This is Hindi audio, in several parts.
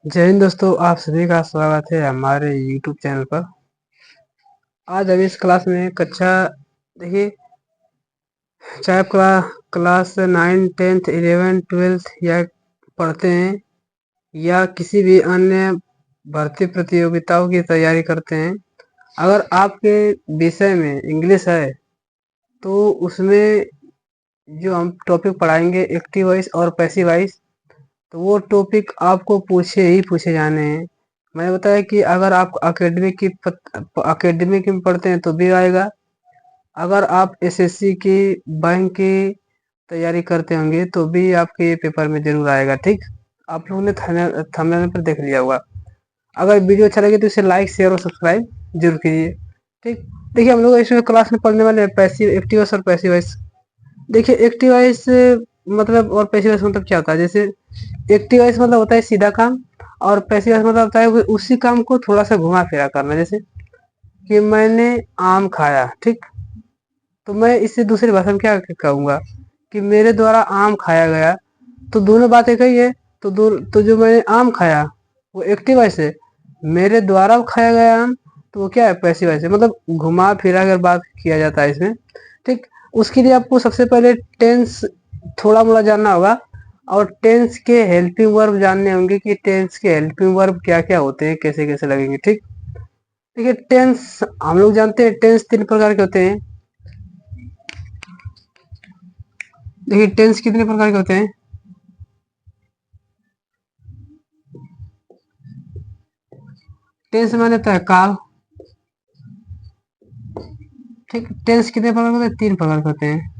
जय हिंद दोस्तों, आप सभी का स्वागत है हमारे YouTube चैनल पर। आज हम इस क्लास में कक्षा देखिए, चाहे आप क्लास 9, 10th, 11, 12th या पढ़ते हैं या किसी भी अन्य भर्ती प्रतियोगिताओं की तैयारी करते हैं। अगर आपके विषय में इंग्लिश है तो उसमें जो हम टॉपिक पढ़ाएंगे एक्टिव वॉइस और पैसिव वॉइस, तो वो टॉपिक आपको पूछे ही पूछे जाने हैं। मैंने बताया कि अगर आप अकेडमिक में पढ़ते हैं तो भी आएगा। अगर आप एसएससी की, बैंक की तैयारी करते होंगे तो भी आपके ये पेपर में जरूर आएगा। ठीक, आप लोगों ने थंबनेल पर देख लिया होगा। अगर वीडियो अच्छा लगे तो इसे लाइक, शेयर और सब्सक्राइब जरूर कीजिए। ठीक, देखिए हम लोग इसमें क्लास में पढ़ने वाले हैं पैसिव एक्टिव वॉइस और पैसिव वॉइस। देखिए एक्टिव वॉइस मतलब और पैसिव वॉइस मतलब क्या होता है। जैसे एक्टिव वॉइस मतलब होता है सीधा काम, और पैसिव वॉइस मतलब होता है उसी काम को थोड़ा सा घुमा फिरा करना। जैसे कि मैंने आम खाया, ठीक, तो मैं इससे दूसरी भाषा में क्या कहूँगा कि मेरे द्वारा आम खाया गया। तो दोनों बात एक ही है। तो जो मैंने आम खाया वो एक्टिव वॉइस है। मेरे द्वारा खाया गया आम तो वो क्या है, पैसिव वॉइस है। मतलब घुमा फिरा कर बात किया जाता है इसमें। ठीक, उसके लिए आपको सबसे पहले टेंस थोड़ा मोड़ा जानना होगा, और टेंस के हेल्पिंग वर्ब जानने होंगे कि टेंस के हेल्पिंग वर्ब क्या क्या होते हैं, कैसे कैसे लगेंगे। ठीक, देखिए टेंस हम लोग जानते हैं, टेंस 3 प्रकार के होते हैं। देखिए टेंस कितने प्रकार के होते हैं। टेंस माने होता है काल। ठीक, टेंस कितने प्रकार के होते हैं, 3 प्रकार के होते हैं।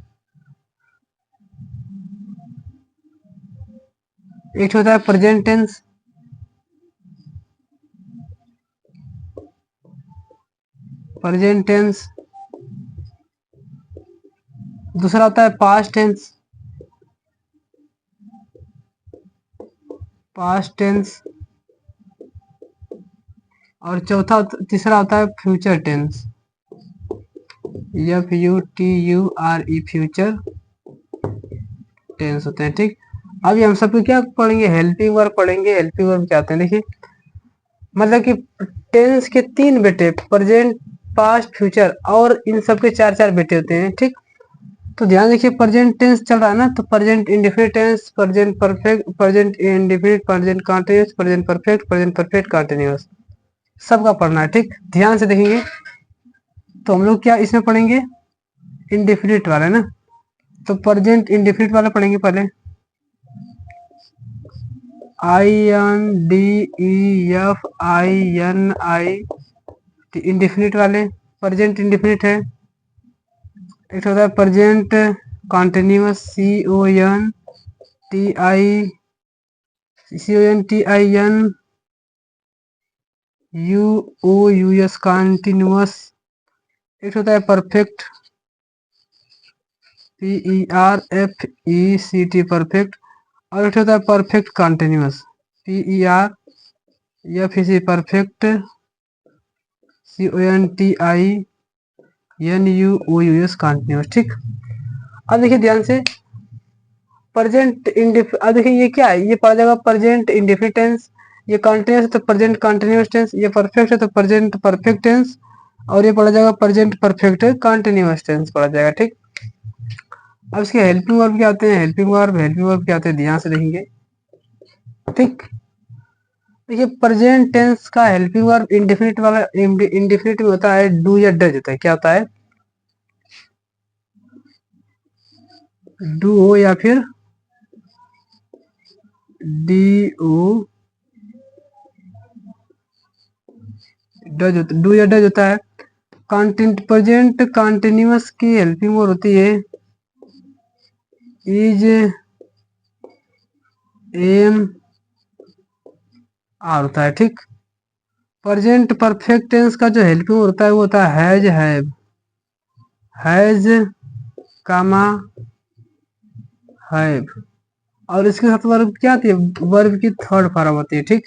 एक होता है प्रेजेंट टेंस, प्रेजेंट टेंस। दूसरा होता है पास्ट टेंस, पास्ट टेंस। और तीसरा होता है future tense, FUTURE, future tense होते हैं। ठीक, अभी हम सब क्या पढ़ेंगे, हेल्पिंग वर्ब पढ़ेंगे। हेल्पिंग वर्ब क्या होते हैं, देखिए मतलब कि टेंस के 3 बेटे, प्रेजेंट, पास्ट, फ्यूचर, और इन सब के 4 4 बेटे होते हैं। ठीक, तो ध्यान देखिए, प्रेजेंट टेंस चल रहा है ना, तो present indefinite tense, present perfect, present indefinite, present continuous, present perfect continuous, सबका पढ़ना है। ठीक, ध्यान से देखेंगे तो हम लोग क्या इसमें पढ़ेंगे, इंडेफिनिट वाला ना। तो प्रेजेंट इंडेफिनिट वाला पढ़ेंगे पहले, INDEFINIT, इंडेफिनिट वाले प्रेजेंट इंडेफिनिट है। एक होता है प्रेजेंट कॉन्टिन्यूअस, CONTINUOUS, कॉन्टिन्यूअस। एक होता है परफेक्ट, PERFECT, परफेक्ट। और एक होता है perfect continuous, PERFEC, perfect, CONTINUOUS, continuous. ठीक, अब देखिए ध्यान से, प्रेजेंट इंडिफ अब देखिए ये क्या है, ये पढ़ा जाएगा प्रेजेंट इंडेफिनिट टेंस। ये कंटिन्यूअस है तो प्रेजेंट कंटिन्यूअस टेंस। ये परफेक्ट है तो प्रेजेंट परफेक्ट टेंस। और ये पढ़ा जाएगा प्रेजेंट परफेक्ट कंटिन्यूअस टेंस पढ़ा जाएगा। ठीक, अब इसके हेल्पिंग वर्ब क्या होते हैं, हेल्पिंग वर्ब क्या होते हैं, ध्यान से देखेंगे। ठीक, देखिए प्रेजेंट टेंस का हेल्पिंग वर्ब इंडेफिनिट वाला, इंडेफिनिट में होता है डू या डज होता है। क्या होता है, डू हो या फिर DO, डू या डज होता है। कंटेंट प्रेजेंट कंटिन्यूअस की हेल्पिंग वर्ब होती है इज, एम, आर होता है। ठीक, प्रेजेंट परफेक्ट टेंस का जो हेल्पिंग होता है वो होता है हैज, हैज, कामा, हैव। और इसके साथ वर्ब क्या आती है, वर्ब की थर्ड फॉर्म होती है। ठीक,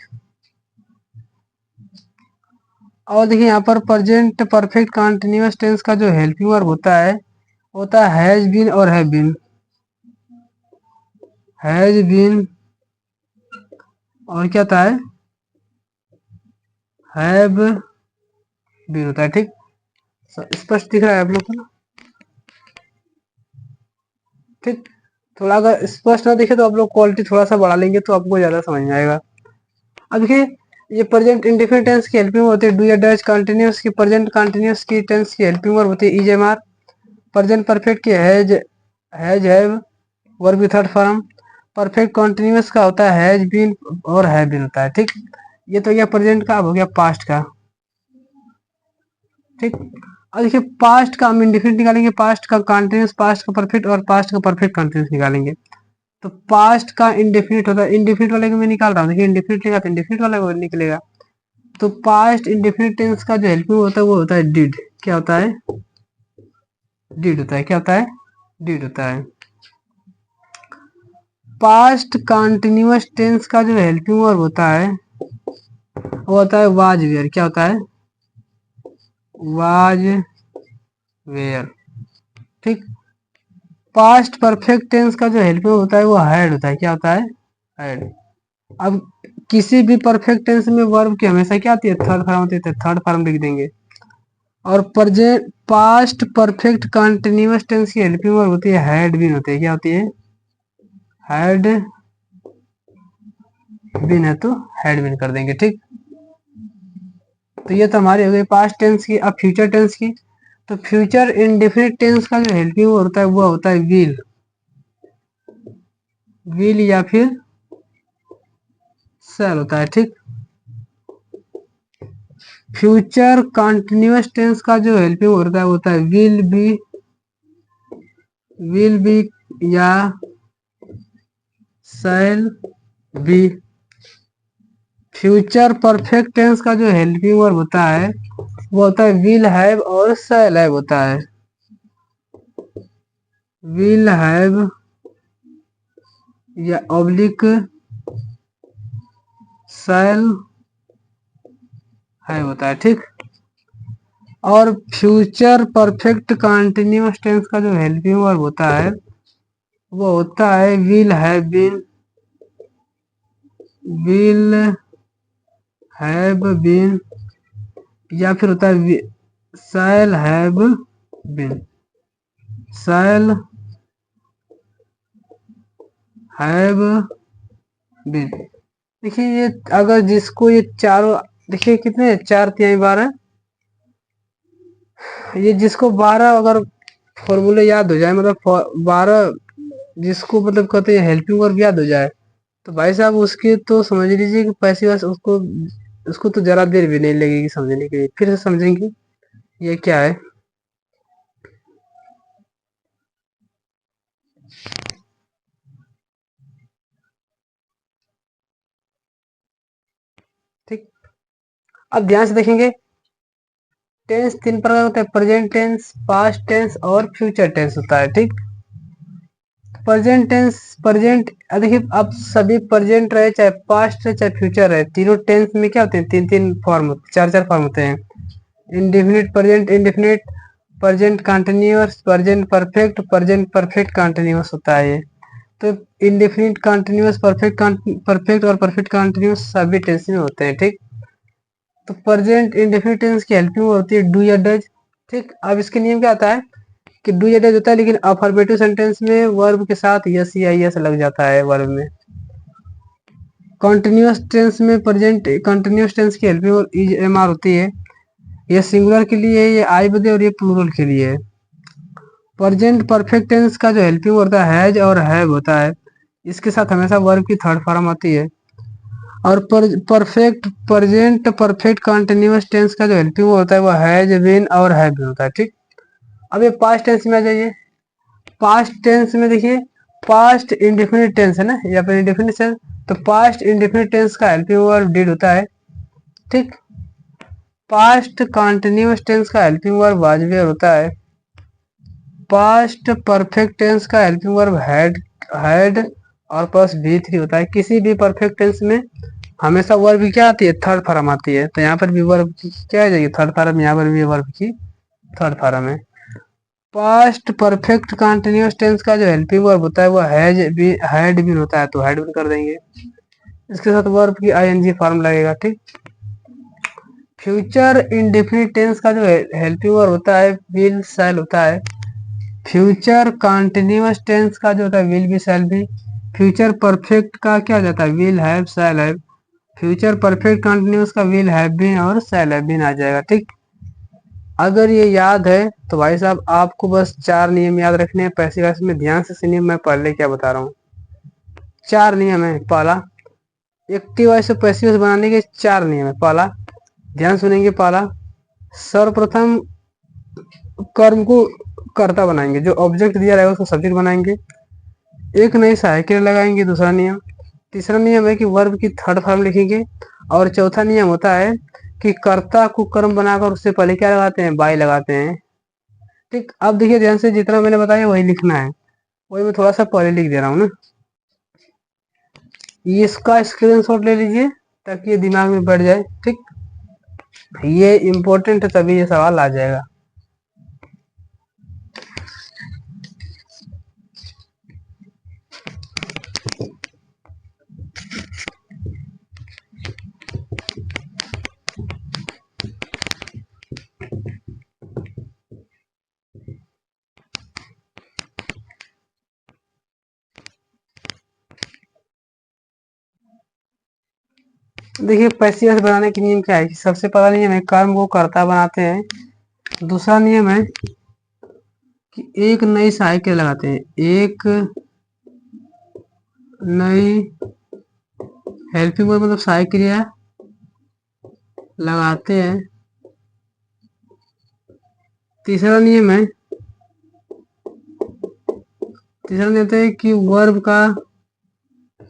और देखिए यहाँ पर प्रेजेंट परफेक्ट कंटिन्यूअस टेंस का जो हेल्पिंग वर्ब होता है हैज बीन और हैव बीन, हैज बीन। और क्या होता है, हैव बीन होता है। ठीक, स्पष्ट दिख रहा है आप लोग को ना? ठीक, थोड़ा अगर स्पष्ट ना दिखे तो आप लोग क्वालिटी थोड़ा सा बढ़ा लेंगे तो आपको ज्यादा समझ में आएगा। अब देखिए, ये प्रेजेंट इंडेफिनिट टेंस की हेल्पिंग होती है डू या डज, कंटिन्यूअस की प्रेजेंट कंटिन्यूअस की टेंस की हेल्पिंग वर्ब होती है is am are, present perfect की हैज हैव वर्ब की थर्ड फॉर्म, परफेक्ट कंटिन्यूअस का होता है हैज बीन और हैव बीन होता है। ठीक, ये तो गया प्रेजेंट का। अब हो गया पास्ट का। ठीक, अब देखिए पास्ट का हम इंडेफिनिट निकालेंगे, पास्ट का कंटिन्यूअस, पास्ट का परफेक्ट और पास्ट का परफेक्ट कंटिन्यूअस निकालेंगे। तो पास्ट का इंडेफिनिट होता है, इंडेफिनिट वाले को मैं निकाल रहा हूँ। देखिए इंडेफिनिट लिखा तो इंडेफिनिट वाला को निकलेगा। तो पास्ट इंडेफिनिट टेंस का जो हेल्पिंग होता है वो होता है डिड। क्या होता है? डिड होता है। क्या होता है? डिड होता है। पास्ट कंटिन्यूअस टेंस का जो हेल्पिंग वर्ब होता है वो होता है वाज वेयर। क्या होता है? Was were. ठीक, पास्ट परफेक्ट टेंस का जो हेल्पिंग होता है वो हैड होता है। क्या होता है? हैड। अब किसी भी परफेक्ट टेंस में वर्ब की हमेशा क्या आती है? थर्ड फॉर्म होती है, थर्ड फॉर्म लिख देंगे। और present past perfect continuous tense की हेल्पिंग वर्ब होती है हैड बीन होती है। क्या होती है? हैड बीन है तो हैड बीन कर देंगे। ठीक, तो ये तो हमारी हो गई पास्ट टेंस की। अब फ्यूचर टेंस की, तो फ्यूचर इंडेफिनिट टेंस का जो हेल्पिंग वर्ब होता है वो होता है विल। विल या फिर शैल होता है। ठीक, फ्यूचर कंटिन्यूअस टेंस का जो हेल्पिंग होता है वो होता है विल बी या shall be. Future perfect tense का जो हेल्पिंग वर्ब होता है वो होता है विल हैव और शैल हैव होता है। विल हैव या ऑब्लिक शैल हैव होता है। ठीक, और फ्यूचर परफेक्ट कंटिन्यूअस टेंस का जो हेल्पिंग वर्ब होता है वो होता है will have been, will have been या फिर होता है shall have been, shall have been. देखिए ये अगर जिसको ये चारों, देखिए कितने, 4 3 12, ये जिसको 12 अगर फॉर्मूले याद हो जाए, मतलब 12 जिसको मतलब कहते हैं हेल्पिंग वर्ब याद हो जाए, तो भाई साहब उसके तो समझ लीजिए कि पैसे बस उसको उसको तो जरा देर भी नहीं लगेगी समझने के लिए। फिर से समझेंगे ये क्या है। ठीक, अब ध्यान से देखेंगे। टेंस 3 प्रकार होता है, प्रेजेंट टेंस, पास्ट टेंस और फ्यूचर टेंस होता है। ठीक, प्रेजेंट टेंस, प्रेजेंट, देखिए अब सभी प्रेजेंट रहे चाहे पास्ट रहे चाहे फ्यूचर रहे, तीनों टेंस में क्या होते हैं? 3 3 फॉर्म, 4 4 फॉर्म होते हैं। Indefinite, present indefinite, present continuous, present perfect, present perfect continuous होता है ये। तो इंडेफिनिट कंटिन्यूअस, परफेक्ट और परफेक्ट कंटिन्यूअस सभी टेंस में होते हैं। ठीक, तो प्रेजेंट इंडेफिनिट टेंस की हेल्पिंग होती है डू या डज। ठीक, अब इसके नियम क्या आता है कि डू या डज होता है लेकिन अफर्मेटिव सेंटेंस में वर्ब के साथ यस या यस लग जाता है वर्ब में। कंटिन्यूअस टेंस में प्रेजेंट कंटिन्यूअस टेंस की हेल्पिंग इज एम आर होती है। ये सिंगुलर के लिए, ये आई बदे और ये प्लूरल के लिए। प्रेजेंट परफेक्ट टेंस का जो हेल्पिंग होता है हैज और हैव होता है, इसके साथ हमेशा वर्ब की थर्ड फॉर्म आती है। और perfect present perfect continuous tense का जो हेल्पिंग होता है वो हैज बीन और हैव बीन होता है। ठीक, अब ये पास्ट टेंस में आ जाइए। पास्ट टेंस में देखिए, पास्ट इंडेफिनिट टेंस है ना या फिर इंडेफिनिट टेंस, तो पास्ट इंडेफिनिट टेंस का हेल्पिंग वर्ब डिड होता है। ठीक, पास्ट कंटिन्यूअस टेंस का हेल्पिंग वर्ब वाज वेयर होता है। पास्ट परफेक्ट टेंस का हेल्पिंग वर्ब हैड और प्लस V3 होता है। किसी भी परफेक्ट टेंस में हमेशा वर्ब की क्या आती है? थर्ड फॉर्म आती है। तो यहाँ पर भी वर्ब की क्या आ जाएगी? Third form. यहाँ पर भी वर्ब की थर्ड फॉर्म है। पास्ट परफेक्ट कंटिन्यूअस टेंस का जो हेल्पिंग वर्ब होता है वो हैड बीन होता है, तो हैड बीन कर देंगे। इसके साथ वर्ब की आईएनजी फॉर्म लगेगा। ठीक, फ्यूचर इंडेफिनिट टेंस का जो हेल्पिंग वर्ब होता है विल शैल होता है। फ्यूचर कंटिन्यूअस टेंस का जो होता है will B shell be. Future perfect का क्या हो जाता है will have shall have. Future perfect continuous का विल हैव बीन और शैल हैव बीन आ जाएगा। ठीक, अगर ये याद है तो भाई साहब आपको बस 4 नियम याद रखने हैं पैसिव वॉइस में। ध्यान से सुनिए मैं पहले क्या बता रहा हूँ। 4 नियम है। पहला, एक्टिव वॉइस से पैसिव वॉइस बनाने के 4 नियम है। पहला, ध्यान सुनेंगे। पहला, सर्वप्रथम कर्म को कर्ता बनाएंगे, जो ऑब्जेक्ट दिया रहेगा उसको सब्जेक्ट बनाएंगे, एक नई सहायक लगाएंगे। दूसरा नियम। तीसरा नियम है कि वर्ब की थर्ड फॉर्म लिखेंगे। और चौथा नियम होता है कि कर्ता को कर्म बनाकर उससे पहले क्या लगाते हैं बाय लगाते हैं। ठीक, अब देखिए ध्यान से, जितना मैंने बताया वही लिखना है, वही मैं थोड़ा सा पहले लिख दे रहा हूँ ना। इसका स्क्रीनशॉट ले लीजिए ताकि ये दिमाग में बैठ जाए। ठीक, ये इम्पोर्टेंट है तभी ये सवाल आ जाएगा। देखिए पैसिव वॉइस बनाने के नियम क्या है कि सबसे पहला नियम है कर्म को कर्ता बनाते हैं। दूसरा नियम है कि एक नई सहायक लगाते हैं, एक नई हेल्पिंग वर्ब मतलब सहायक क्रिया लगाते हैं। तीसरा नियम है कि वर्ब का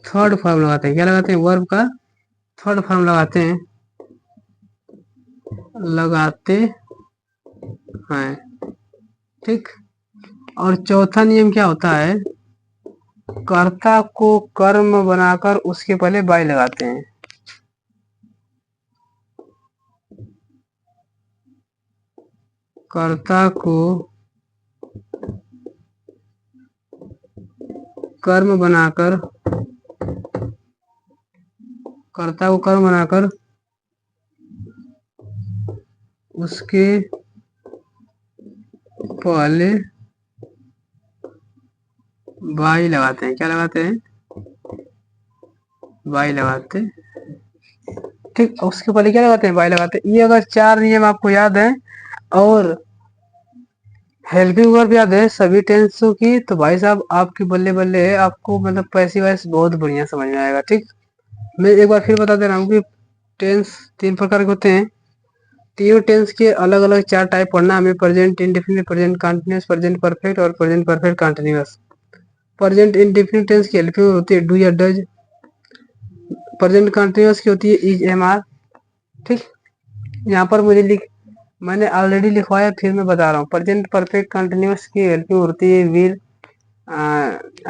थर्ड फॉर्म लगाते हैं। क्या लगाते हैं वर्ब का थर्ड फॉर्म लगाते हैं। ठीक, और चौथा नियम क्या होता है, कर्ता को कर्म बनाकर उसके पहले बाय लगाते हैं। कर्ता को कर्म बनाकर उसके पहले बाई लगाते हैं। क्या लगाते हैं बाई लगाते। ठीक, उसके पहले क्या लगाते हैं बाई लगाते हैं। ये अगर 4 नियम आपको याद है और हेल्पिंग वर्ब याद है सभी टेंसों की, तो भाई साहब आपकी बल्ले बल्ले है, आपको मतलब पैसिव वॉइस बहुत बढ़िया समझ में आएगा। ठीक, मैं एक बार फिर बता दे रहा हूँ कि टेंस 3 प्रकार के होते हैं। तीनों टेंस के अलग अलग 4 टाइप पढ़ना हमें, present indefinite, present continuous, present perfect और present perfect continuous. Present indefinite tense की हेल्पिंग होती है डू या डज। प्रेजेंट कंटिन्यूअस की होती है इज एम आर। ठीक, यहाँ पर मैंने ऑलरेडी लिखवाया, फिर मैं बता रहा हूँ। प्रेजेंट परफेक्ट कंटिन्यूअस की हेल्पिंग होती है विल,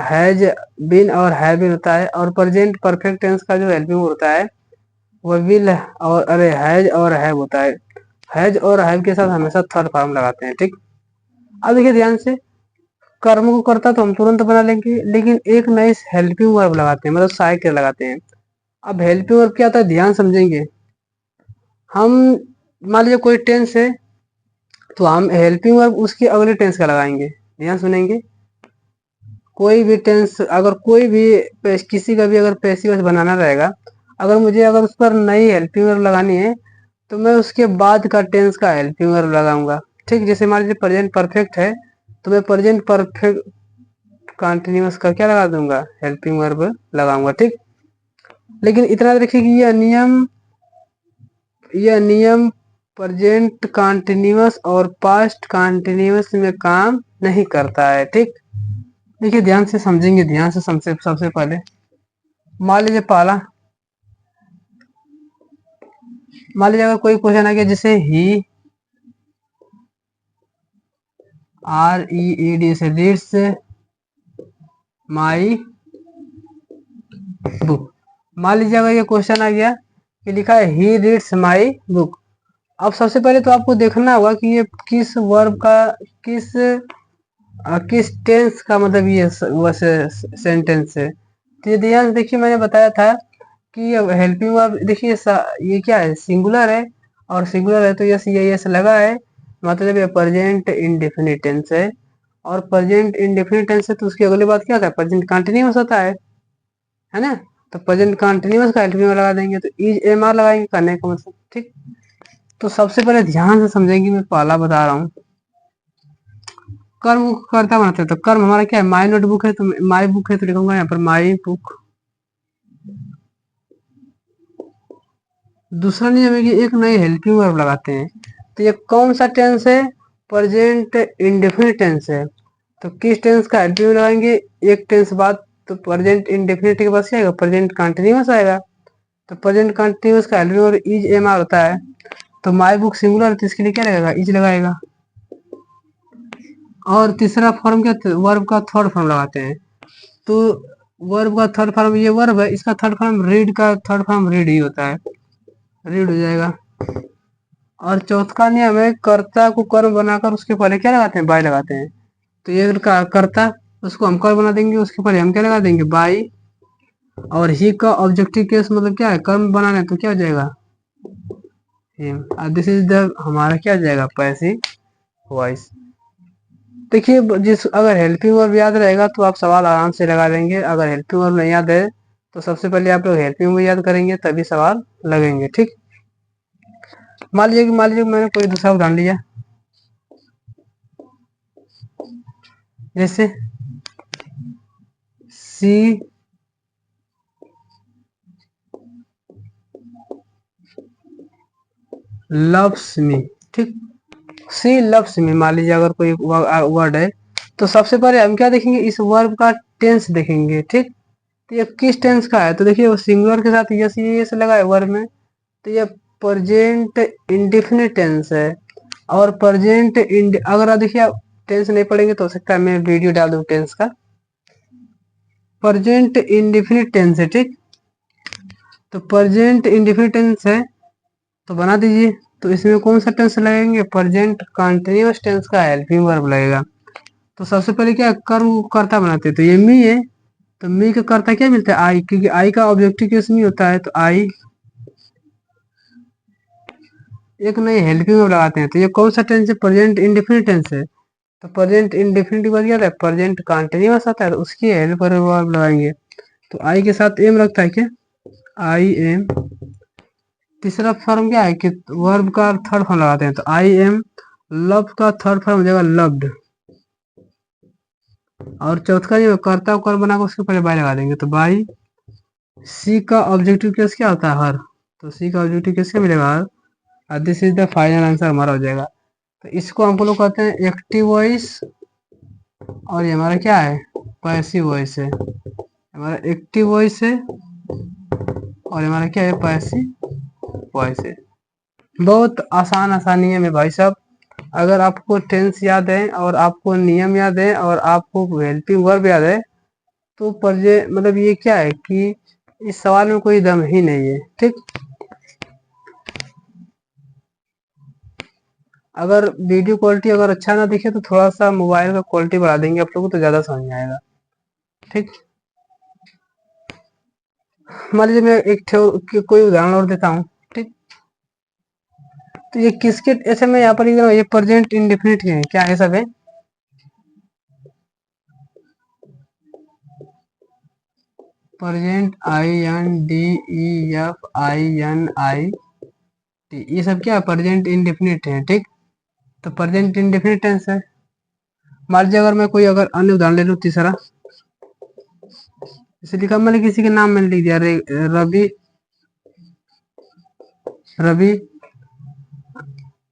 हैज बीन और हैव बीन होता है। और प्रेजेंट परफेक्ट टेंस का जो हेल्पिंग होता है वो विल और हैज और हैव होता है। हैज और हैव के साथ हमेशा थर्ड फॉर्म लगाते हैं। ठीक, अब देखिए ध्यान से, कर्म को करता तो हम तुरंत बना लेंगे, लेकिन एक नए हेल्पिंग वर्ब लगाते हैं, मतलब सहायक क्रिया लगाते हैं। अब हेल्पिंग वर्ब क्या होता है ध्यान समझेंगे। हम मान लीजिए कोई टेंस है तो हम हेल्पिंग वर्ब उसके अगले टेंस का लगाएंगे। ध्यान सुनेंगे, कोई भी टेंस अगर किसी का भी अगर पैसिव वॉइस बनाना रहेगा, अगर उस पर नई हेल्पिंग वर्ब लगानी है तो मैं उसके बाद का टेंस का हेल्पिंग वर्ब लगाऊंगा। ठीक, जैसे मान लीजिए प्रेजेंट परफेक्ट है तो मैं प्रेजेंट परफेक्ट कंटिन्यूअस का क्या लगा दूंगा हेल्पिंग वर्ब लगाऊंगा। ठीक, लेकिन इतना देखिए कि यह नियम प्रेजेंट कंटिन्यूअस और पास्ट कंटिन्यूअस में काम नहीं करता है। ठीक, देखिए ध्यान से समझेंगे, ध्यान से समझे। सबसे पहले मान लीजिए अगर कोई क्वेश्चन आ गया जैसे ही READ से रीड्स माई बुक। मान लीजिए अगर ये क्वेश्चन आ गया कि लिखा है ही रीड्स माई बुक। अब सबसे पहले तो आपको देखना होगा कि ये किस वर्ब का किस किस टेंस का मतलब ये वैसे सेंटेंस है। तो ये ध्यान से देखिए, मैंने बताया था कि हेल्पिंग वर्ब देखिए ये क्या है सिंगुलर है और सिंगुलर है तो यस ये यस लगा है, मतलब ये प्रेजेंट इंडेफिनिट टेंस है। और प्रेजेंट इंडेफिनिट टेंस है तो उसकी अगली बात क्या होता है, प्रेजेंट कंटिन्यूअस होता है ना। तो प्रेजेंट कंटिन्यूअस का एल्फी में लगा देंगे तो इज एम आर लगाएंगे करने का मतलब, ठीक। तो सबसे पहले ध्यान से समझेंगे, मैं पहला बता रहा हूँ। कर्म को कर्ता बनाते हैं तो कर्म हमारा क्या है, माई नोटबुक है तो माई बुक है तो लिखूंगा यहाँ पर माई बुक। दूसरा नियम है कि एक नई हेल्पिंग वर्ब लगाते हैं। तो ये कौन सा टेंस है, प्रेजेंट इंडेफिनिट टेंस है। तो किस टेंस का हेल्पिंग लगाएंगे, एक टेंस बाद। तो प्रेजेंट इंडेफिनिट के पास क्या आएगा, प्रेजेंट कंटिन्यूअस आएगा। तो प्रेजेंट कंटिन्यूअस का helping verb is am are होता है। तो माई बुक सिंगुलर तो इसके लिए क्या लगेगा, इज लगाएगा। और तीसरा फॉर्म क्या, वर्ब का थर्ड फॉर्म लगाते हैं। तो वर्ब का थर्ड फॉर्म, ये वर्ब है, इसका थर्ड फॉर्म रीड का थर्ड फॉर्म रीड ही होता है, रीड हो जाएगा। और चौथा नियम है, कर्ता को कर्म बनाकर उसके पहले क्या लगाते हैं, बाय लगाते हैं। तो ये कर्ता, उसको हम कर्म बना देंगे, उसके पहले हम क्या लगा देंगे, बाय। और ही का ऑब्जेक्टिव केस मतलब क्या है, कर्म बनाना है तो क्या हो जाएगा, हिम। दिस इज द हमारा क्या हो जाएगा, पैसिव वॉइस। देखिए जिस अगर हेल्पिंग वर्ब याद रहेगा तो आप सवाल आराम से लगा लेंगे। अगर हेल्पिंग वर्ब नहीं याद है तो सबसे पहले आप लोग हेल्पिंग वर्ब याद करेंगे तभी सवाल लगेंगे, ठीक। मान लीजिए मैंने कोई दूसरा उदाहरण लिया, जैसे सी लव्स मी, ठीक। सी लव्स मी मान लीजिए अगर कोई वर्ड है, तो सबसे पहले हम क्या देखेंगे, इस वर्ब का टेंस देखेंगे, ठीक। तो ये किस टेंस का है, तो देखिए वो सिंगुलर के साथ यस ये यस लगा है वर्ब में, तो ये प्रेजेंट इंडेफिनिट टेंस है। और प्रेजेंट अगर आप देखिए आप टेंस नहीं पढ़ेंगे तो हो सकता है मैं वीडियो डाल दूं टेंस का। प्रेजेंट इंडेफिनिट टेंस है, ठीक। तो प्रेजेंट इंडेफिनिट टेंस है तो बना दीजिए। तो इसमें कौन सा टेंस लगेंगे, प्रेजेंट कंटिन्यूअस टेंस का हेल्पिंग वर्ब लगेगा। तो सबसे पहले क्या कर्म को कर्ता बनाते हैं, तो ये मी है। तो मी का कर्ता क्या मिलता है, आई, क्योंकि आई का ऑब्जेक्टिव केस मी होता है। तो आई एक नई हेल्पिंग वर्ब लगाते हैं। तो ये कौन सा टेंस है, प्रेजेंट इंडेफिनिट टेंस है। तो प्रेजेंट इंडेफिनिट के बाद क्या है, प्रेजेंट कंटिन्यूअस आता है तो उसकी हेल्प वर्ब लगाएंगे। तो आई के साथ एम लगता है क्या, आई एम। तीसरा फॉर्म क्या है कि वर्ब का थर्ड फॉर्म लगाते हैं। तो आई एम लव का थर्ड फॉर्म हो जाएगा लव्ड। और चौथा जो कर्ता को कर्म बनाकर उसके पहले बाय लगा देंगे। तो बाय। सी का ऑब्जेक्टिव केस क्या होता है, हर। तो सी का ऑब्जेक्टिव केस क्या मिलेगा, her. This is the final answer हमारा हो जाएगा। तो इसको हमको लोग कहते हैं एक्टिव वॉइस, और ये हमारा क्या है, पैसिव वॉइस है। हमारा एक्टिव वॉइस है और हमारा क्या है, पैसिव वॉइस है। बहुत आसान आसान नियम है भाई साहब। अगर आपको टेंस याद है और आपको नियम याद है और आपको हेल्पिंग वर्ब याद है तो परजे मतलब ये क्या है कि इस सवाल में कोई दम ही नहीं है, ठीक। अगर वीडियो क्वालिटी अगर अच्छा ना दिखे तो थोड़ा सा मोबाइल का क्वालिटी बढ़ा देंगे आप लोगों को तो ज्यादा समझ में आएगा, ठीक। मान लीजिए मैं कोई उदाहरण और देता हूँ, ठीक। तो ये किसके ऐसे में यहाँ पर ये प्रेजेंट इंडेफिनिट है, क्या है सब है। Present I N D E F I N I T, ये सब क्या प्रेजेंट इंडेफिनिट है, ठीक। तो प्रेजेंट इंडेफिनिट टेंस है। मान लीजिए अगर मैं कोई अगर अन्य उदाहरण ले लूँ तीसरा, जैसे लिखा मैंने किसी के नाम में लिख दिया, रवि, रवि,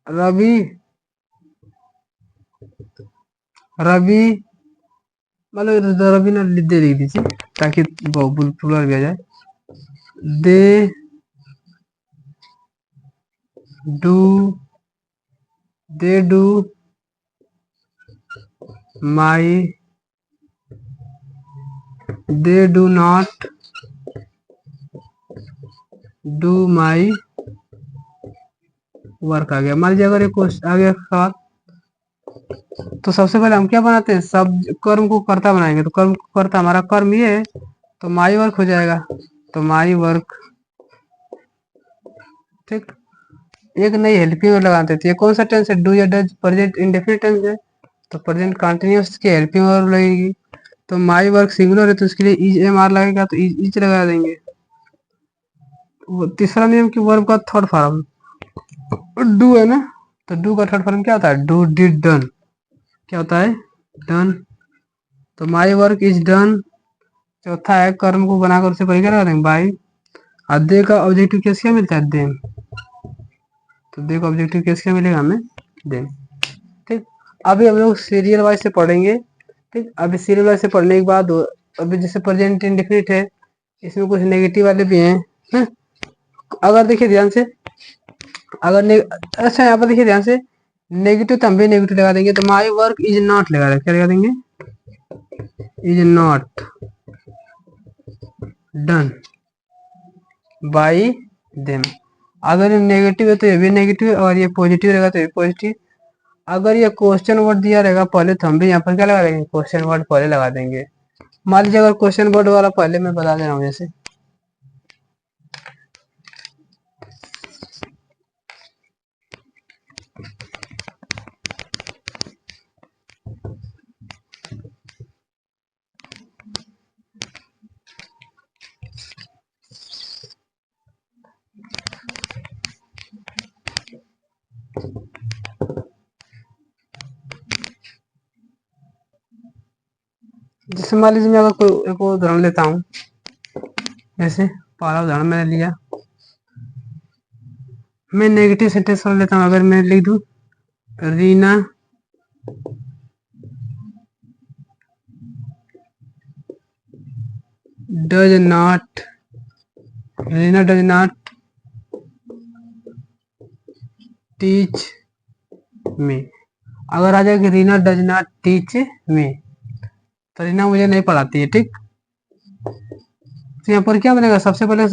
रवि, रवि, मतलब रवि ना दे लिख दीजिए ताकि प्लूरल भी आ जाए। They do, they do my, they do not do my work आ गया। मान लीजिए अगर एक आ गया सवाल, तो सबसे पहले हम क्या बनाते हैं, सब कर्म को कर्ता बनाएंगे। तो कर्म को कर्ता हमारा कर्म ये है तो माई वर्क हो जाएगा। तो माई वर्क, ठीक। एक नई हेल्पिंग वर्ब लगाते थे। ये कौन सा टेंस है? डू या डज प्रेजेंट इंडेफिनिट टेंस है, तो प्रेजेंट कंटिन्यूअस की हेल्पिंग वर्ब लगेगी। तो माई वर्क सिंगुलर है तो उसके लिए इज एम आर लगेगा, तो इज लगा देंगे। वो तीसरा नियम की वर्ब का थर्ड फॉर्म डू है ना, तो डू का थर्ड फॉर्म क्या होता है? Do did done. क्या होता है? डन। तो माई वर्क इज डन। चौथा है कर्म को बनाकर उसे परिक्रिया लगा देंगे बाई। और दे का ऑब्जेक्टिव केस क्या मिलता है? देम। तो दे का ऑब्जेक्टिव केस क्या मिलेगा हमें? देम। ठीक। अभी हम लोग सीरियल वाइज से पढ़ेंगे। ठीक, अभी सीरियल वाइज से पढ़ने के बाद अभी जैसे प्रेजेंट इंडेफिनिट है, इसमें कुछ नेगेटिव वाले भी हैं है? अगर देखिए ध्यान से, अच्छा यहाँ पर देखिए ध्यान से, नेगेटिव तो हम भी नेगेटिव लगा देंगे। तो माई वर्क इज नॉट लगा देंगे। क्या लगा देंगे? Is not done by them. अगर ये नेगेटिव है तो ये भी नेगेटिव है, और ये पॉजिटिव रहेगा तो ये पॉजिटिव। अगर ये क्वेश्चन वर्ड दिया रहेगा पहले, तो हम भी यहाँ पर क्या लगा देंगे? क्वेश्चन वर्ड पहले लगा देंगे। मान लीजिए अगर क्वेश्चन वर्ड वाला पहले मैं बता दे रहा हूँ, जैसे मान लीजिए मैं अगर कोई एक उदाहरण लेता हूँ, जैसे पहला उदाहरण मैंने लिया, मैं नेगेटिव सेंटेंस वाला लेता हूँ। अगर मैं लिख दूँ Reena does not, Reena does not teach me. अगर आ जाए कि Reena does not teach me, तो रीना मुझे नहीं पढ़ाती है। ठीक, तो यहाँ पर क्या बनेगा? सबसे पहले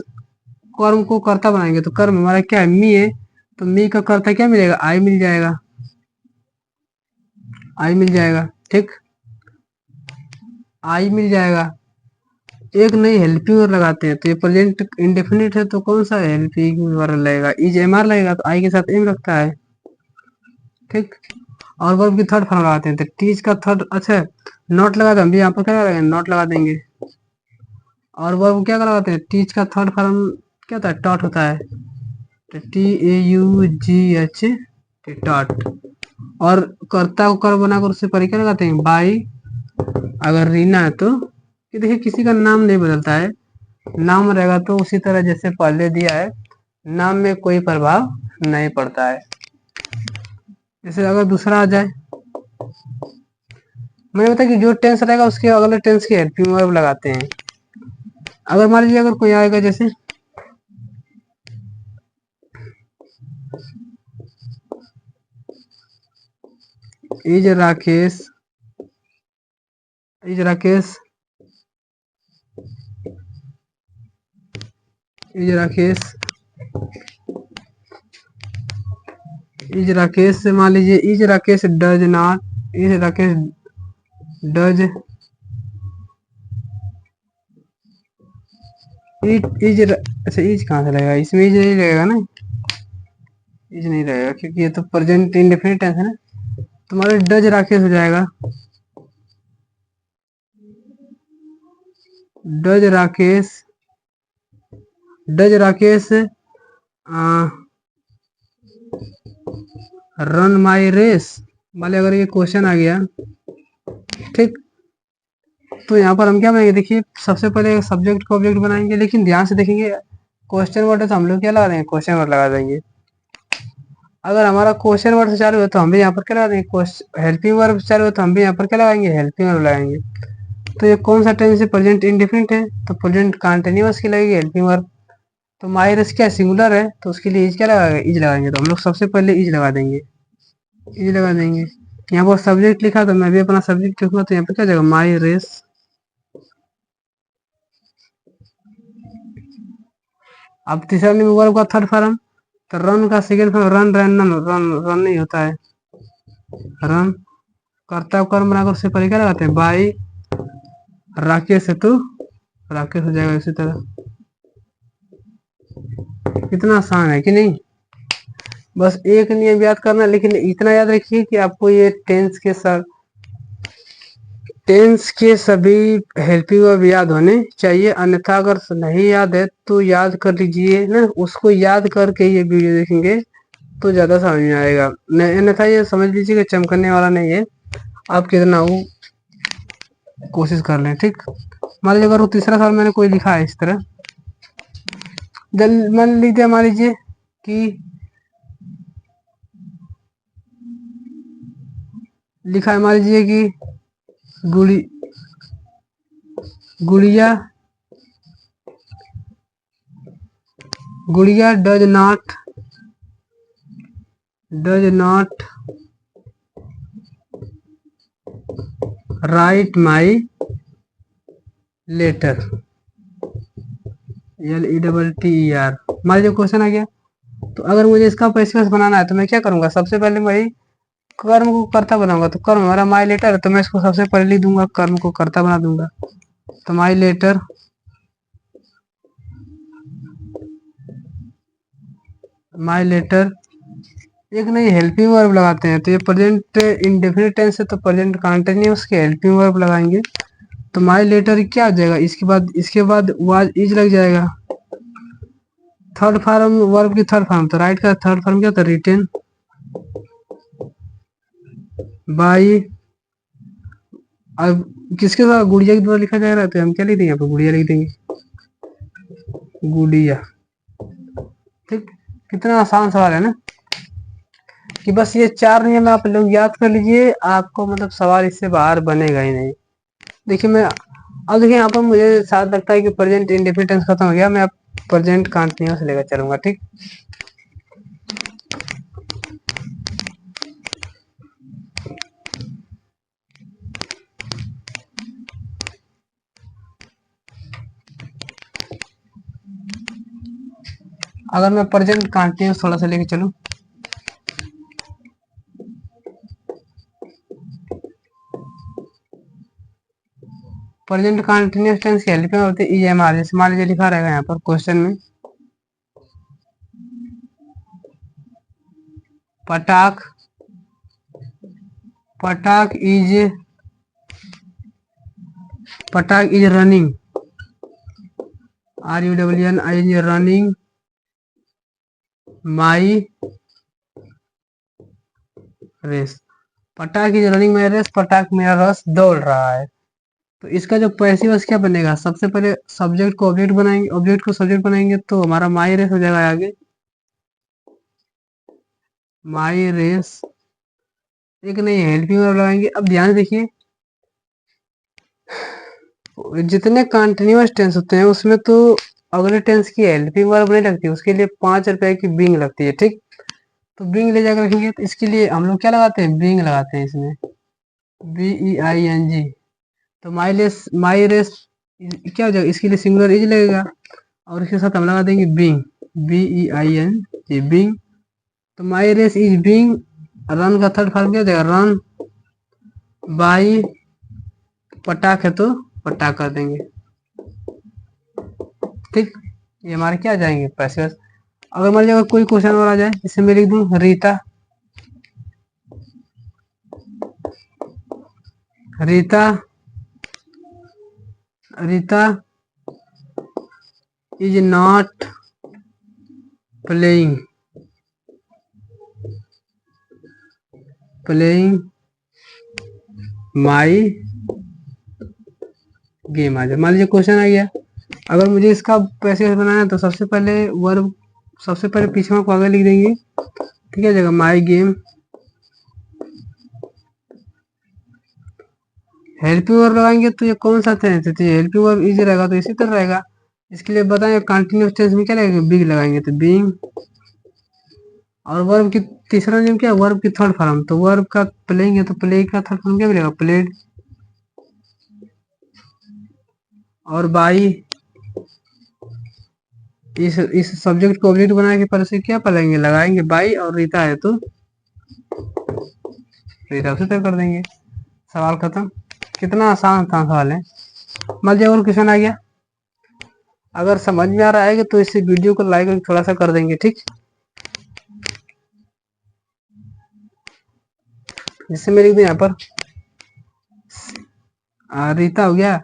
कर्म को कर्ता बनाएंगे, तो कर्म हमारा क्या है? मी है, तो मी का कर्ता क्या मिलेगा? आई मिल जाएगा, आई मिल जाएगा। ठीक, आई मिल जाएगा। एक नई हेल्पिंग वर्ब लगाते हैं, तो ये प्रेजेंट इंडेफिनिट है, तो कौन सा हेल्पिंग वर्ब लगेगा? इज एम आर लगेगा, तो आई के साथ एम लगता है। ठीक, और वर्ब की थर्ड फॉर्म लगाते हैं, तो टीच का थर्ड, अच्छा नॉट लगा दें, हम भी यहाँ पर क्या लगाएंगे? नॉट लगा देंगे। और वर्ब क्या लगाते हैं? टीच का थर्ड फॉर्म क्या होता है? टॉट होता है, तो T A you ji H taught. और कर्ता को कर बनाकर उससे परिक्रिया लगाते हैं बाई। अगर रीना है तो ये देखिए किसी का नाम नहीं बदलता है, नाम रहेगा तो उसी तरह जैसे पहले दिया है, नाम में कोई प्रभाव नहीं पड़ता है। जैसे अगर दूसरा आ जाए, मैंने बताया कि जो टेंस रहेगा उसके अगले टेंस की हेल्पिंग वर्ब लगाते हैं। अगर मान लीजिए अगर कोई आएगा, जैसे is Rakesh, is Rakesh, is Rakesh, is Rakesh से मान लीजिए is Rakesh does not, is Rakesh does is, अच्छा इज कहाँ से लगेगा? इसमें इज नहीं लगेगा ना, इज नहीं लगेगा क्योंकि ये तो प्रेजेंट इंडेफिनिट टेंस है ना। तुम्हारे डज राकेश हो जाएगा, does Rakesh, does Rakesh run my race. मान लिया अगर ये क्वेश्चन आ गया, ठीक, तो यहाँ पर हम क्या बनाएंगे? देखिए सबसे पहले सब्जेक्ट को ऑब्जेक्ट बनाएंगे, लेकिन ध्यान से देखेंगे क्वेश्चन वर्ड है तो हम लोग क्या लगा देंगे? क्वेश्चन वर्ड लगा देंगे। अगर हमारा क्वेश्चन वर्ड से चालू है तो हम भी यहाँ पर क्या लगा देंगे? हेल्पिंग वर्ब से चालू है तो हम भी यहाँ पर क्या लगाएंगे? हेल्पिंग वर्ब लगाएंगे। तो ये कौन सा टेंस है? प्रेजेंट इंडेफिनिट है, तो प्रेजेंट कंटिन्यूअस की लगेगी हेल्पिंग वर्ब। तो माई रेस क्या सिंगुलर है, तो उसके लिए इज क्या लगाएंगे? इज लगाएंगे। तो हम लोग सबसे पहले इज लगा देंगे, इज लगा देंगे। यहाँ पर सब्जेक्ट लिखा तो मैं भी अपना सब्जेक्ट लिखूंगा, तो यहाँ पे क्या जाएगा? माई रेस। अब तीसरा वर्ब का थर्ड फॉर्म, तो रन का second form run, random, run run नहीं होता है, रन। कर्ता कर्म बनाकर उससे पहले क्या लगाते हैं? बाई राकेश है तो राकेश हो जाएगा। इसी तरह कितना आसान है कि नहीं? बस एक नियम याद करना, लेकिन इतना याद रखिए कि आपको ये टेंस के सभी हेल्पिंग वर्ब याद होने चाहिए, अन्यथा अगर नहीं याद है तो याद कर लीजिए ना, उसको याद करके ये वीडियो देखेंगे तो ज़्यादा समझ में आएगा। अन्यथा ये समझ लीजिए कि चमकने वाला नहीं है, आप कितना वो कोशिश कर लें, ठीक। मान लीजिए अगर वो तीसरा सवाल मैंने कोई लिखा है इस तरह, मान लीजिए मान लीजिए कि लिखा है, मान लीजिए कि Gudiya Gudiya does not write my letter, LETTER। मान लीजिए क्वेश्चन आ गया, तो अगर मुझे इसका पेशकश बनाना है तो मैं क्या करूंगा, सबसे पहले वही कर्म को कर्ता बनाऊंगा। तो कर्म हमारा माई लेटर है, तो मैं इसको सबसे पहले लिख दूंगा, कर्म को कर्ता बना दूंगा। तो माई लेटर एक नहीं हेल्पिंग वर्ब लगाते हैं, तो ये प्रेजेंट इंडेफिनिट टेंस है, तो प्रेजेंट कंटिन्यूअस के हेल्पिंग वर्ब लगाएंगे। तो माई लेटर क्या हो जाएगा, इसके बाद वाज इज लग जाएगा। थर्ड फॉर्म वर्ब की थर्ड फॉर्म, तो राइट का थर्ड फॉर्म क्या होता है, रिटेन बाई। अब किसके साथ गुड़िया के द्वारा लिखा जाएगा, तो हम क्या लिख देंगे, यहाँ पे गुड़िया लिख देंगे, गुड़िया, ठीक। कितना आसान सवाल है ना, कि बस ये 4 नियम आप लोग याद कर लीजिए, आपको मतलब सवाल इससे बाहर बनेगा ही नहीं। देखिए मैं अब देखिए यहाँ पर मुझे साथ लगता है कि प्रेजेंट इंडेफिनिट खत्म हो गया, मैं अब प्रेजेंट कंटिन्यूअस लेकर चलूंगा, ठीक। अगर मैं प्रेजेंट कंटिन्यूअस थोड़ा सा लेके चलूं, प्रेजेंट कंटिन्यूअस टेंस की हेल्पिंग होती है EMR। जैसे मान लीजिए लिखा रहेगा यहाँ पर क्वेश्चन में, पटाख is running, RUNNING, running my race. पटाख इज रनिंग माई रेस, पटाख मेरा रस दौड़ रहा है। तो इसका जो पैसिव वॉइस क्या बनेगा, सबसे पहले सब्जेक्ट को ऑब्जेक्ट बनाएंगे, ऑब्जेक्ट को सब्जेक्ट बनाएंगे, तो हमारा माई रेस हो जाएगा आगे, माई रेस। एक नहीं हेल्पिंग वर्ब लगाएंगे। अब ध्यान से देखिए, जितने कंटिन्यूअस टेंस होते हैं उसमें तो अगले टेंस की हेल्पिंग वर्ब नहीं लगती, उसके लिए 5 रुपए की बिंग लगती है, ठीक। तो बिंग ले जाकर रखेंगे, तो इसके लिए हम लोग क्या लगाते हैं, बिंग लगाते हैं इसमें, BEING। तो माई रेस क्या हो जाएगा, इसके लिए सिंगुलर इज लगेगा, और इसके साथ हम लगा देंगे बिंग, BEING, बिंग। तो my race is being run का थर्ड फॉर्म क्या हो जाएगा, रन बाई, पटाख है तो पटाख कर देंगे, ठीक। ये हमारे क्या आ जाएंगे पैसे। अगर मान लीजिए कोई क्वेश्चन और आ जाए, इसे मैं लिख दूं, Rita is not playing my game. आ जाए, मान लीजिए क्वेश्चन आ गया, अगर मुझे इसका पैसे बनाना है तो सबसे पहले पीछे को आगे लिख देंगे, ठीक है, जगह माई गेम। हेल्पिंग वर्ब लगाएंगे तो ये कौन सा टेंस है, तो ये हेल्पिंग वर्ब इजी रहेगा, तो इसी तरह रहेगा। इसके लिए बताएं कंटिन्यूअस टेंस में क्या लगेगा, बिग लगाएंगे, तो बीइंग। और वर्ब की तीसरा नियम क्या है, वर्ब की थर्ड फॉर्म, तो वर्ब का प्लेइंग है तो प्ले का थर्ड फॉर्म क्या मिलेगा, प्लेड। और बाई, इस सब्जेक्ट को ऑब्जेक्ट बना के पर से क्या पढ़ेंगे, लगाएंगे बाई, और रीता है तो रीता से तय कर देंगे, सवाल खत्म। कितना आसान था सवाल है। मान लीजिए और क्वेश्चन आ गया, अगर समझ में आ रहा है तो इस वीडियो को लाइक थोड़ा सा कर देंगे, ठीक। जैसे मैं लिख दूं यहाँ पर रीता हो गया,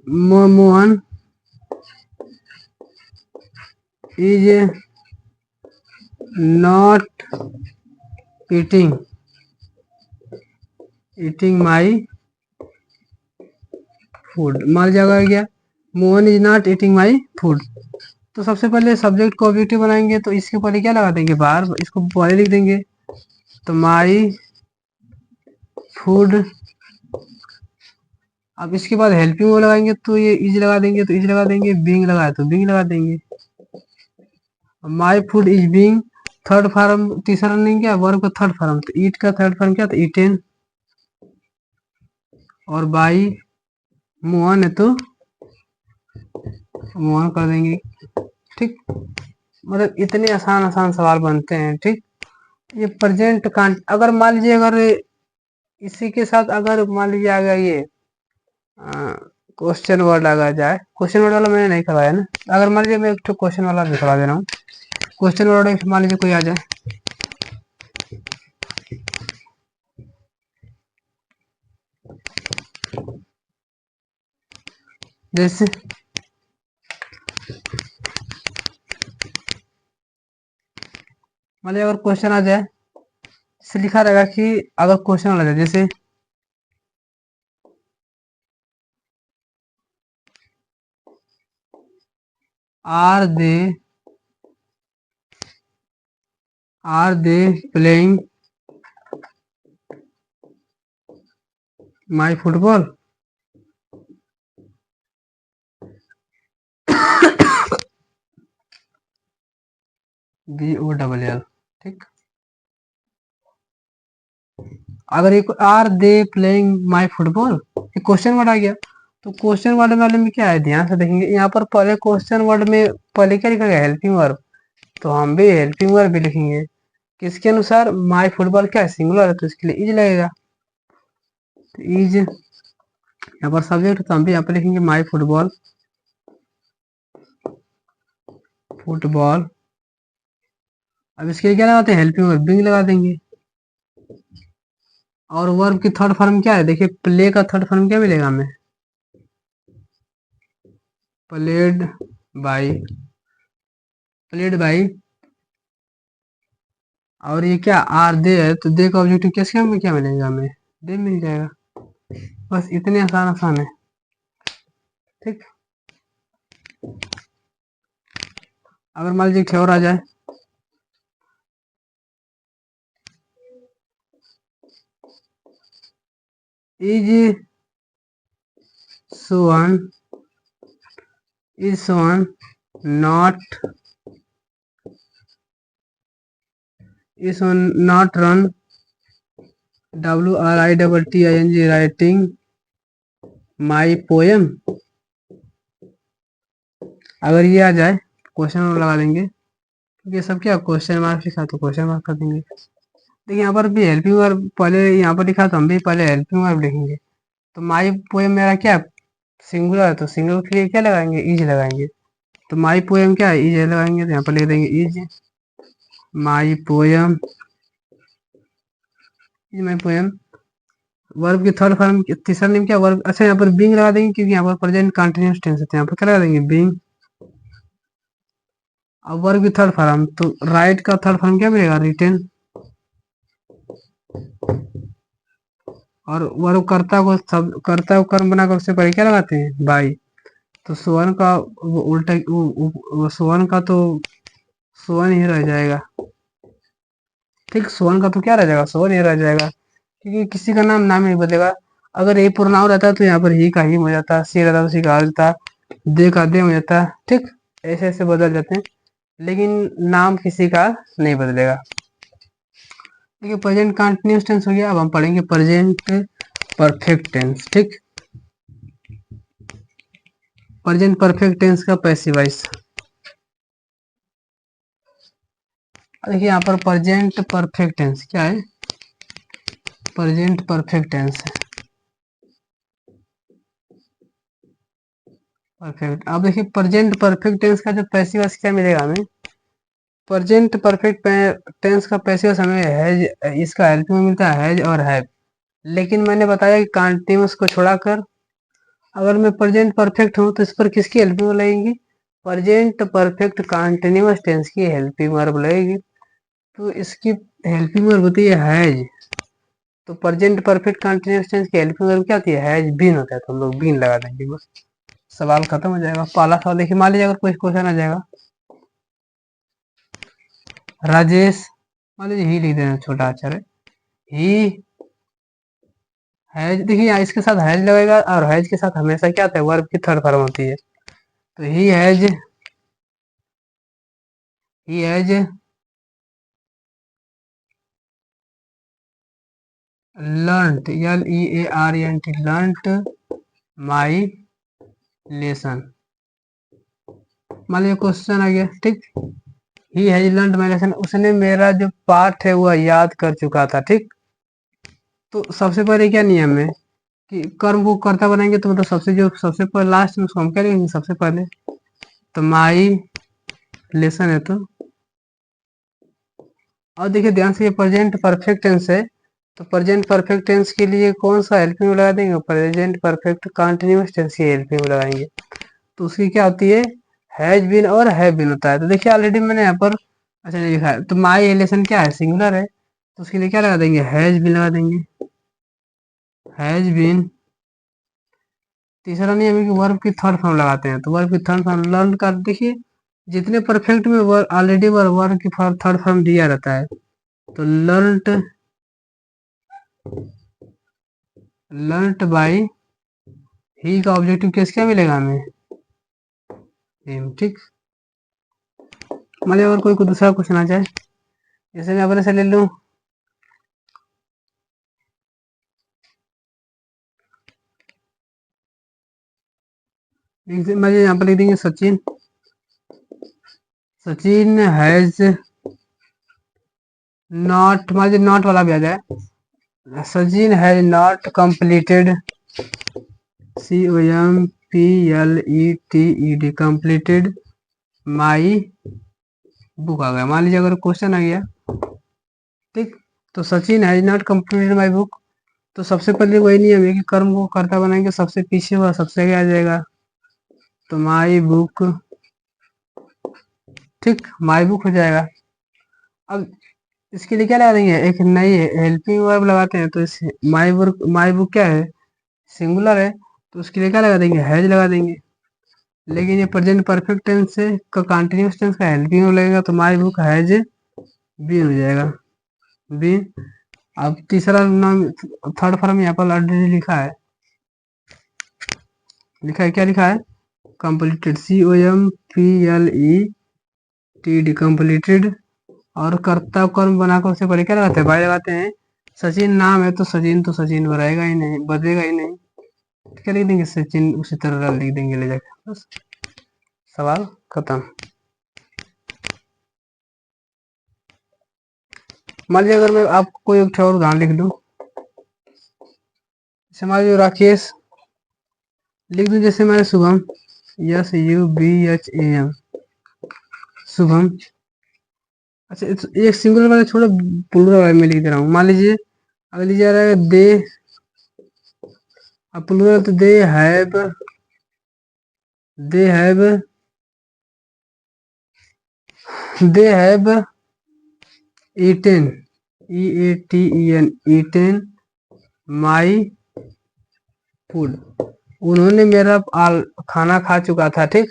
Mohan is not eating my food. मान लीजिए गया Mohan is not eating my food, तो सबसे पहले सब्जेक्ट को ऑब्जेक्टिव बनाएंगे, तो इसके पहले क्या लगा देंगे, बार, इसको पहले लिख देंगे, तो माई फूड। अब इसके बाद हेल्पिंग वो लगाएंगे, तो ये इज लगा देंगे, तो इज लगा देंगे, बीइंग लगाया तो बीइंग लगा देंगे। My food is being, third form, तीसरा नहीं क्या, वर्ब का थर्ड फॉर्म, तो ईट का थर्ड फॉर्म क्या, तो ईटेन, और बाई मोहन है तो मोहन कर देंगे। ठीक, मतलब इतने आसान आसान सवाल बनते हैं। ठीक, ये प्रेजेंट कांट, अगर मान लीजिए अगर इसी के साथ अगर मान लीजिए आ गया ये क्वेश्चन वर्ड लगा जाए, क्वेश्चन वर्ड वाला मैंने नहीं करवाया ना, अगर मान लीजिए मैं एक क्वेश्चन वाला भी करवा दे रहा हूँ, क्वेश्चन वर्ड मान लीजिए कोई आ जाए, जैसे मान लीजिए अगर क्वेश्चन आ जाए, इसे लिखा रहेगा कि अगर क्वेश्चन आ जाए, जैसे are they playing my football, BOLL। ठीक, अगर एक are they playing my football, ये क्वेश्चन वर्ड आ गया, तो क्वेश्चन वर्ड वाले में क्या है, ध्यान से देखेंगे, यहाँ पर पहले क्वेश्चन वर्ड में पहले क्या लिखा गया, हेल्पिंग वर्ब, तो हम भी हेल्पिंग वर्ब भी लिखेंगे, किसके अनुसार, माई फुटबॉल क्या है, सिंगुलर है, तो इसके लिए इज लगेगा, तो इज यहाँ पर सब्जेक्ट, तो हम भी यहाँ पर लिखेंगे माई फुटबॉल, अब इसके लिए क्या लगाते हैं, हेल्पिंग वर्ब बिंग लगा देंगे, और वर्ब की थर्ड फॉर्म क्या है, देखिए प्ले का थर्ड फॉर्म क्या मिलेगा हमें, प्लेड बाई, और ये क्या आर दे है, तो दे का ऑब्जेक्टिव कैसे में क्या मिलेगा हमें, दे मिल जाएगा, बस इतने आसान आसान है। ठीक, अगर मान लीजिए और आ जाए, is Sohan not run, WRITTING writing my poem, अगर ये आ जाए क्वेश्चन लगा देंगे, क्योंकि ये सब क्या क्वेश्चन मार्क लिखा, तो क्वेश्चन मार्क कर देंगे। देखिए यहाँ पर भी हेल्पिंग वर्ब पहले यहाँ पर लिखा, तो हम भी पहले हेल्पिंग वर्ब लिखेंगे, तो माई पोएम मेरा क्या सिंगुलर है, तो सिंगुलर के लिए क्या लगाएंगे, इज लगाएंगे, तो माई पोएम क्या है, इज लगाएंगे, तो यहाँ पर लिख देंगे इज माई पोएम, वर्ब की थर्ड फॉर्म, तीसरा नेम क्या वर्ब, अच्छा यहाँ पर बीइंग लगा देंगे, क्योंकि यहाँ पर प्रेजेंट कंटिन्यूअस टेंस है, तो यहाँ पर क्या लगा देंगे, बीइंग। अब वर्ब की थर्ड फॉर्म, तो राइट का थर्ड फॉर्म क्या मिलेगा, रिटेन, और वर्ब कर्ता को कर्म बनाकर उससे पहले क्या लगाते हैं, बाई, तो सुवन का उल्टा सुवन का तो सुवन ही रह जाएगा। ठीक, सुवन का तो क्या रह जाएगा, सुवन ही रह जाएगा, क्योंकि किसी का नाम नहीं बदलेगा। अगर ए प्रोनाउन रहता तो यहाँ पर ही का ही हो जाता, सी रहता तो सी का हो जाता, दे का दे हो जाता। ठीक, ऐसे ऐसे बदल जाते हैं, लेकिन नाम किसी का नहीं बदलेगा। देखिए प्रेजेंट कंटिन्यूअस टेंस हो गया, अब हम पढ़ेंगे प्रेजेंट परफेक्ट टेंस। ठीक, प्रेजेंट परफेक्ट टेंस का पैसिव वॉइस, देखिए यहाँ पर प्रेजेंट परफेक्ट टेंस क्या है, प्रेजेंट परफेक्ट टेंस है, परफेक्ट। अब देखिए प्रेजेंट परफेक्ट टेंस का जो पैसिव वॉइस क्या मिलेगा हमें, प्रेजेंट परफेक्ट टेंस का पैसिव समय हैज, इसका हेल्प में मिलता है हैज और हैव। लेकिन मैंने बताया कि कंटीन्यूअस को छोड़ाकर अगर मैं प्रेजेंट परफेक्ट हूँ तो इस पर किसकी हेल्पिंग लगेगी? प्रेजेंट परफेक्ट कंटीन्यूअस टेंस की हेल्पिंग वर्ब लगेगी। तो इसकी हेल्पिंग वर्ब होती है हैज। तो प्रेजेंट परफेक्ट कंटीन्यूअस टेंस की हेल्पिंग वर्ब क्या होती है? हैज बीन होता है, तो हम लोग बीन लगा देंगे, बस सवाल खत्म हो जाएगा। पहला सवाल देखिए, मान लीजिए अगर कोई क्वेश्चन आ जाएगा, राजेश, मान लीजिए ही लिख देना, छोटा अक्षर है, ही हैज। देखिए यहाँ इसके साथ हैज लगेगा, और हैज के साथ हमेशा क्या होता है? वर्ब की थर्ड फॉर्म होती है। तो he has learnt, LEARNT, learnt my lesson. मान लीजिए क्वेश्चन आ गया, ठीक, ही हैज लर्नट माई लेसन, उसने मेरा जो पाठ है वह याद कर चुका था, ठीक। तो सबसे पहले क्या नियम है कि कर्म को कर्ता बनाएंगे, तो मतलब सबसे पहले लास्ट में उसको हम क्या लिखेंगे? सबसे पहले तो माई लेसन है। तो और देखिए ध्यान से, ये प्रेजेंट परफेक्ट टेंस है, तो प्रेजेंट परफेक्ट टेंस के लिए कौन सा हेल्पिंग लगा देंगे? प्रेजेंट परफेक्ट कंटिन्यूअस टेंस की हेल्पिंग लगाएंगे। तो उसकी क्या होती है? हैज बीन और हैव बीन होता है। तो देखिए ऑलरेडी मैंने यहाँ पर अच्छा नहीं लिखा है, तो माई एलेसन क्या है? सिंगुलर है, तो उसके लिए क्या लगा देंगे? हैज बीन लगा देंगे, हैज बीन। तीसरा नियम है कि वर्ब की थर्ड फॉर्म लगाते हैं, तो वर्ब की थर्ड फॉर्म लर्न कर, देखिए जितने परफेक्ट में ऑलरेडी वर्ब की थर्ड फॉर्म दिया रहता है। तो लर्नट, लर्नट बाई ही का ऑब्जेक्टिव केस क्या मिलेगा हमें? हिम, ठीक। मान लीजिए अगर कोई दूसरा क्वेश्चन आ जाए, जैसे मैं अपने से ले लूं, मैं यहाँ पर लिख देंगे सचिन, सचिन हैज नॉट, मान लीजिए नॉट वाला भी आ जाए, Sachin has not completed, COMPLETED, completed my book आ गया। मान लीजिए अगर क्वेश्चन आ गया, ठीक, तो Sachin has not completed my book, तो सबसे पहले वही नियम है कि कर्म को कर्ता बनाएंगे, सबसे पीछे हुआ सबसे आगे आ जाएगा, तो माई बुक, ठीक, माई बुक हो जाएगा। अब इसके लिए क्या लगा देंगे? एक नई हेल्पिंग वर्ब लगाते हैं, तो इस माई बुक क्या है? सिंगुलर है, तो उसके लिए क्या लगा देंगे? हैज लगा देंगे। लेकिन ये प्रेजेंट परफेक्ट टेंस से का कंटिन्यूअस टेंस का हेल्पिंग वर्ब लगेगा, तो माई बुक हैज बीन हो जाएगा, बीन। अब तीसरा नाम, थर्ड फॉर्म यहाँ पर ऑलरेडी लिखा है, क्या लिखा है? Completed, COMPLETED, completed. और कर्ता कर्म बनाकर उससे पहले क्या लगाते हैं? बाय लगाते हैं। सचिन नाम है, तो सचिन रहेगा ही नहीं, बदलेगा ही नहीं, तो क्या लिख देंगे? सचिन उसी तरह लिख देंगे ले जाकर, बस सवाल खत्म। मान लीजिए अगर मैं आपको कोई एक और उदाहरण लिख दूं, जैसे मान लीजिए राकेश लिख दूं, जैसे मैंने शुभम, SUBHAM, शुभम। अच्छा एक सिंगुलर वाला छोड़ो, प्लूरल वाला में लिख दे रहा हूँ। मान लीजिए अगर लीजिए जा रहा है दे, अब प्लूरल तो they have eaten, EATEN, eaten my food, उन्होंने मेरा खाना खा चुका था, ठीक।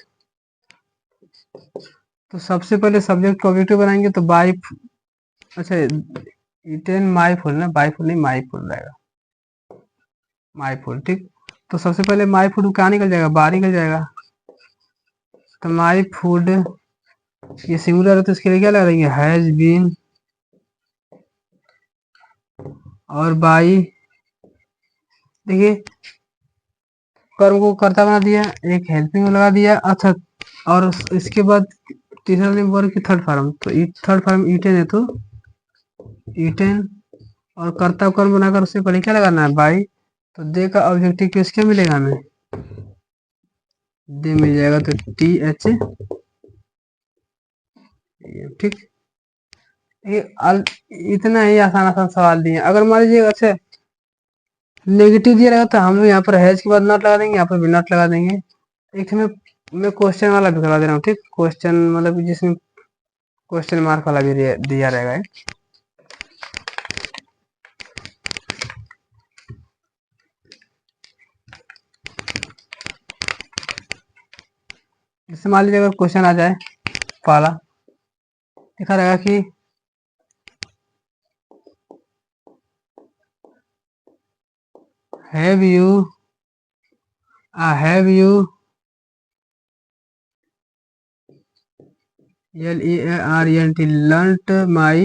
तो सबसे पहले सब्जेक्ट को ऑब्जेक्टिव बनाएंगे, तो बाई, अच्छा ईटेन माई फूड ना, बाई फूड नहीं, माई फूड रहेगा, माई फूड, ठीक। तो सबसे पहले माई फूड क्या निकल जाएगा? बाहर निकल जाएगा, तो माई फूड ये सिंगुलर है, तो इसके लिए क्या लगा देंगे? हैज बीन, और बाई, देखिए कर्म को कर्ता बना दिया, एक हेल्पिंग लगा दिया, अच्छा। और इसके बाद तीसरा नेम वर्ग की थर्ड फॉर्म, तो थर्ड फॉर्म ईटेन है, तो ईटेन। और कर्ता कर्म बनाकर उससे पहले क्या लगाना है? बाई। तो दे का ऑब्जेक्टिव केस क्या मिलेगा हमें? दे मिल जाएगा, तो TH ठीक। ये इतना ही आसान आसान सवाल दिए। अगर मान लीजिए अच्छा नेगेटिव दिया रहेगा तो हम लोग यहाँ पर हैज के बाद नॉट लगा देंगे, यहाँ पर भी नॉट लगा देंगे। एक मैं क्वेश्चन वाला भी करवा दे रहा हूँ, ठीक। क्वेश्चन मतलब जिसमें क्वेश्चन मार्क वाला भी दिया रहेगा। जैसे मान लीजिए अगर क्वेश्चन आ जाए पहला, लिखा रहेगा कि have you LEARNT learnt my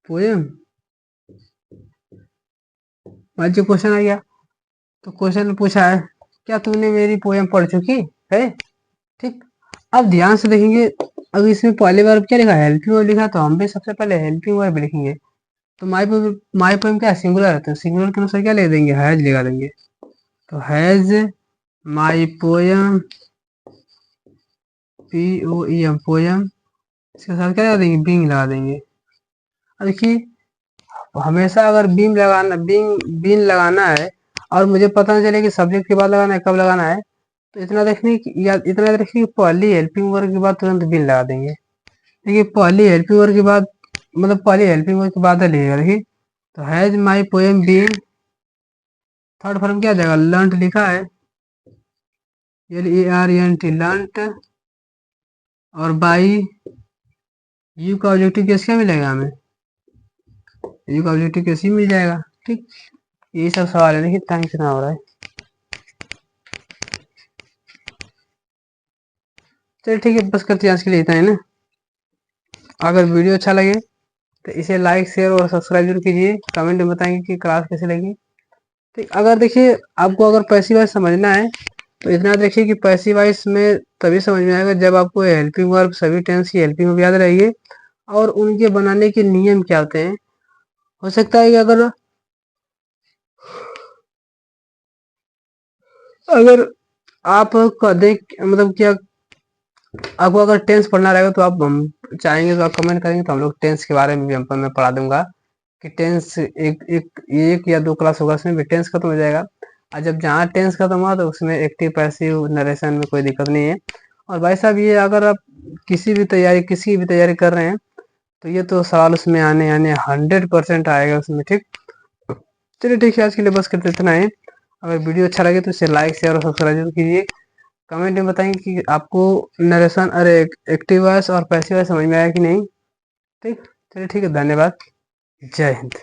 poem। मान लीजिए क्वेश्चन आ गया, तो क्वेश्चन में पूछा है क्या तुमने मेरी पोएम पढ़ चुकी है, ठीक। अब ध्यान से देखेंगे, अब इसमें पहले बार क्या लिखा है, हेल्पिंग वर्ब लिखा, तो हम भी सबसे पहले हेल्पिंग वर्ब लिखेंगे। तो माई पोएम क्या सिंगुलर है, तो सिंगुलर के अनुसार क्या ले देंगे, हैज लगा देंगे। तो has my poem POEM poem, इसके साथ क्या लगा देंगे, बीइंग लगा देंगे। अब देखिए हमेशा अगर बीन लगाना है और मुझे पता नहीं चले कि सब्जेक्ट के बाद लगाना है कब लगाना है, तो इतना देखने की या इतना याद रखिए कि पहली हेल्पिंग वर्ब के बाद तुरंत बीन लगा देंगे। देखिए पहली हेल्पिंग वर्ब के बाद मतलब पहली हेल्पिंग वर्ब के बाद लिखेगा, देखिए। तो has my poem been, third form क्या आ जाएगा, लर्नट लिखा है LERNT लर्नट, और बाई यू का ऑब्जेक्टिव केस क्या मिलेगा हमें, यू का ऑब्जेक्टिव केस ही मिल जाएगा, ठीक। यही सब सवाल है। देखिए टाइम कितना हो रहा है, चलिए ठीक है, बस करते हैं आज के लिए इतना ही ना। अगर वीडियो अच्छा लगे तो इसे लाइक शेयर और सब्सक्राइब जरूर कीजिए, कमेंट में बताएंगे कि क्लास कैसे लगी, ठीक। अगर देखिए आपको अगर पैसिव वॉइस समझना है तो इतना देखिए कि पैसिव वॉइस में तभी समझ में आएगा जब आपको हेल्पिंग वर्ब सभी टेंस की हेल्पिंग वर्ब याद रहेगी और उनके बनाने के नियम क्या होते हैं। हो सकता है कि अगर अगर आप देख मतलब क्या आपको अगर टेंस पढ़ना रहेगा तो आप हम चाहेंगे तो आप कमेंट करेंगे तो हम लोग टेंस के बारे में भी मैं पढ़ा दूंगा कि टेंस एक या दो क्लास होगा उसमें भी टेंस खत्म हो जाएगा। और जब जहाँ टेंस खत्म हुआ तो उसमें एक्टिव पैसिव नरेशन में कोई दिक्कत नहीं है। और भाई साहब ये अगर आप किसी भी तैयारी कर रहे हैं तो ये तो सवाल उसमें आने आने 100% आएगा उसमें, ठीक। चलिए ठीक है, आज के लिए बस करते इतना है। अगर वीडियो अच्छा लगे तो इसे लाइक शेयर और सब्सक्राइब जरूर कीजिए। कमेंट में बताएंगे कि आपको नरेशन अरे एक्टिव वॉइस और पैसिव वॉइस समझ में आया कि नहीं, ठीक। चलिए ठीक है, धन्यवाद, जय हिंद।